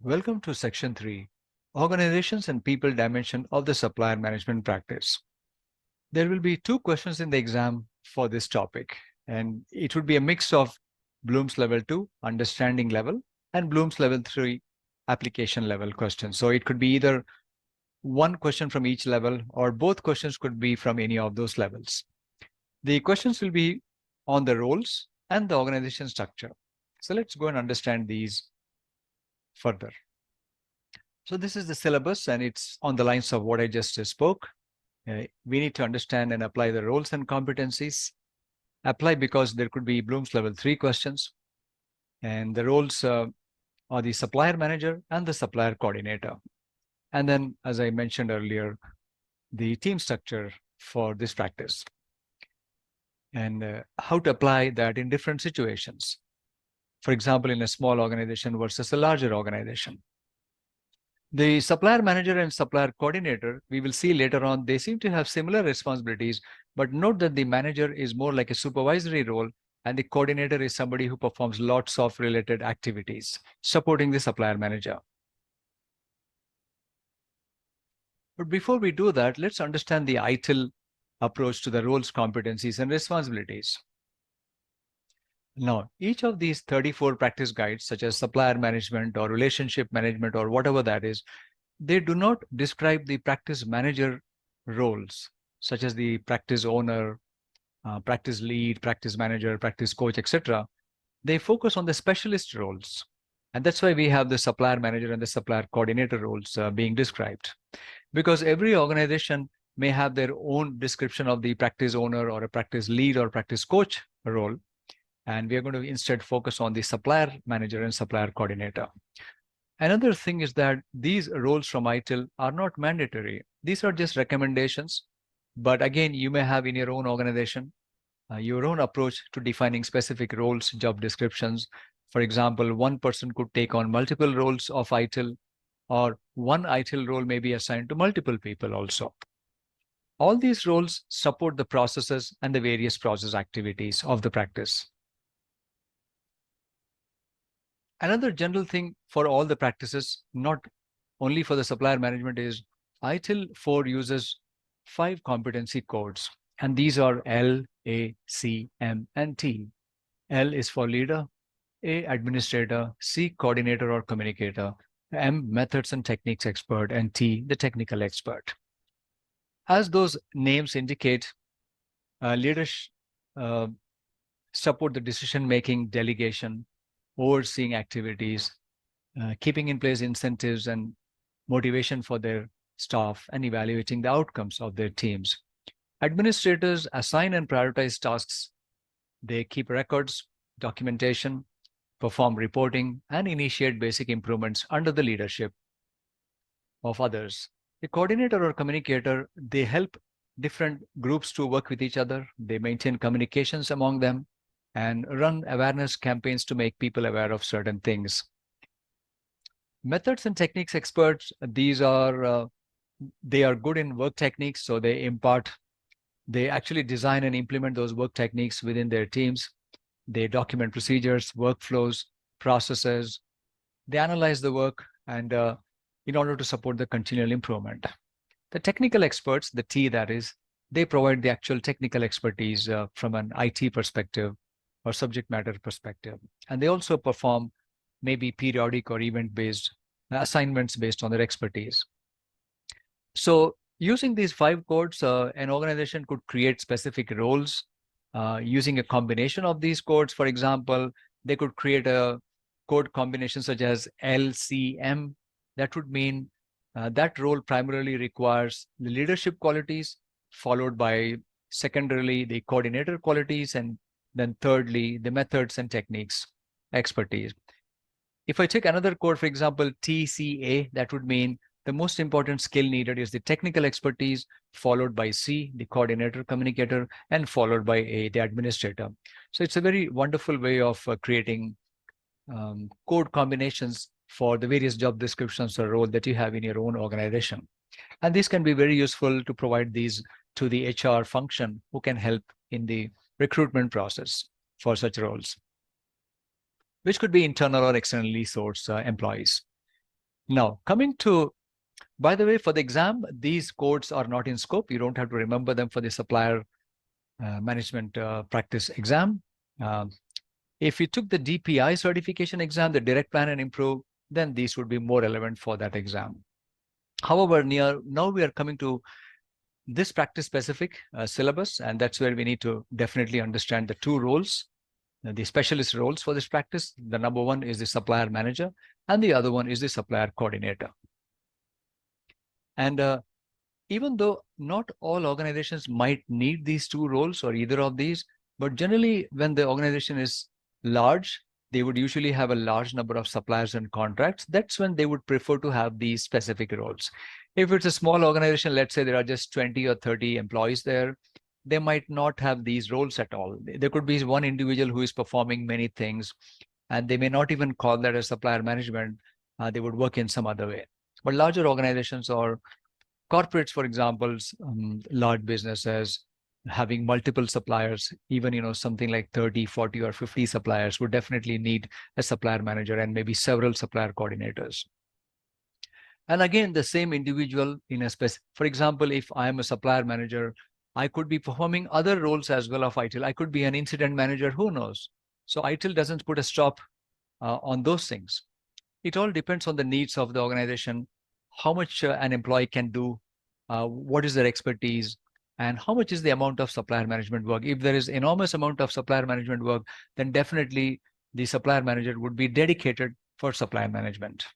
Welcome to Section 3, Organizations and People Dimension of the Supplier Management Practice. There will be 2 questions in the exam for this topic, and it would be a mix of Bloom's Level 2, Understanding Level, and Bloom's Level 3, Application Level questions. So it could be either one question from each level, or both questions could be from any of those levels. The questions will be on the roles and the organization structure. So let's go and understand these further. So this is the syllabus, and it's on the lines of what I just spoke. We need to understand and apply the roles and competencies. Apply because there could be Bloom's Level 3 questions. And the roles are the supplier manager and the supplier coordinator. And then, as I mentioned earlier, the team structure for this practice. And how to apply that in different situations. For example, in a small organization versus a larger organization. The supplier manager and supplier coordinator, we will see later on, they seem to have similar responsibilities, but note that the manager is more like a supervisory role and the coordinator is somebody who performs lots of related activities, supporting the supplier manager. But before we do that, let's understand the ITIL approach to the roles, competencies, and responsibilities. Now, each of these 34 practice guides, such as supplier management or relationship management or whatever that is, they do not describe the practice manager roles, such as the practice owner, practice lead, practice manager, practice coach, etc. They focus on the specialist roles. And that's why we have the supplier manager and the supplier coordinator roles being described. Because every organization may have their own description of the practice owner or a practice lead or practice coach role. And we are going to instead focus on the supplier manager and supplier coordinator. Another thing is that these roles from ITIL are not mandatory. These are just recommendations. But again, you may have in your own organization your own approach to defining specific roles, job descriptions. For example, one person could take on multiple roles of ITIL, or one ITIL role may be assigned to multiple people also. All these roles support the processes and the various process activities of the practice. Another general thing for all the practices, not only for the supplier management, is ITIL 4 uses 5 competency codes, and these are L, A, C, M, and T. L is for leader, A, administrator, C, coordinator or communicator, M, methods and techniques expert, and T, the technical expert. As those names indicate, leaders support the decision-making, delegation, overseeing activities, keeping in place incentives and motivation for their staff, and evaluating the outcomes of their teams. Administrators assign and prioritize tasks. They keep records, documentation, perform reporting, and initiate basic improvements under the leadership of others. The coordinator or communicator, they help different groups to work with each other. They maintain communications among them and run awareness campaigns to make people aware of certain things. Methods and techniques experts, these are they are good in work techniques, so they actually design and implement those work techniques within their teams. They document procedures, workflows, processes. They analyze the work and in order to support the continual improvement. The technical experts, the T that is, they provide the actual technical expertise from an IT perspective or subject matter perspective. And they also perform maybe periodic or event-based assignments based on their expertise. So using these 5 codes, an organization could create specific roles using a combination of these codes. For example, they could create a code combination such as LCM. That would mean that role primarily requires the leadership qualities, followed by secondarily the coordinator qualities, and then thirdly, the methods and techniques expertise. If I take another code, for example, TCA, that would mean the most important skill needed is the technical expertise, followed by C, the coordinator, communicator, and followed by A, the administrator. So it's a very wonderful way of creating code combinations for the various job descriptions or role that you have in your own organization. And this can be very useful to provide these to the HR function who can help in the recruitment process for such roles, which could be internal or externally sourced employees. Now, coming to, by the way, for the exam, these codes are not in scope. You don't have to remember them for the supplier management practice exam. If you took the DPI certification exam, the direct plan and improve, then these would be more relevant for that exam. However, now we are coming to this practice specific syllabus, and that's where we need to definitely understand the two roles, the specialist roles for this practice. The number one is the supplier manager, and the other one is the supplier coordinator. And even though not all organizations might need these two roles or either of these, but generally when the organization is large, they would usually have a large number of suppliers and contracts. That's when they would prefer to have these specific roles. If it's a small organization, let's say there are just 20 or 30 employees there, they might not have these roles at all. There could be one individual who is performing many things, and they may not even call that as supplier management. They would work in some other way. But larger organizations or corporates, for example, large businesses having multiple suppliers, even something like 30, 40, or 50 suppliers would definitely need a supplier manager and maybe several supplier coordinators. And again, the same individual in a space. For example, if I am a supplier manager, I could be performing other roles as well of ITIL. I could be an incident manager, who knows? So ITIL doesn't put a stop on those things. It all depends on the needs of the organization, how much an employee can do, what is their expertise, and how much is the amount of supplier management work. If there is enormous amount of supplier management work, then definitely the supplier manager would be dedicated for supplier management.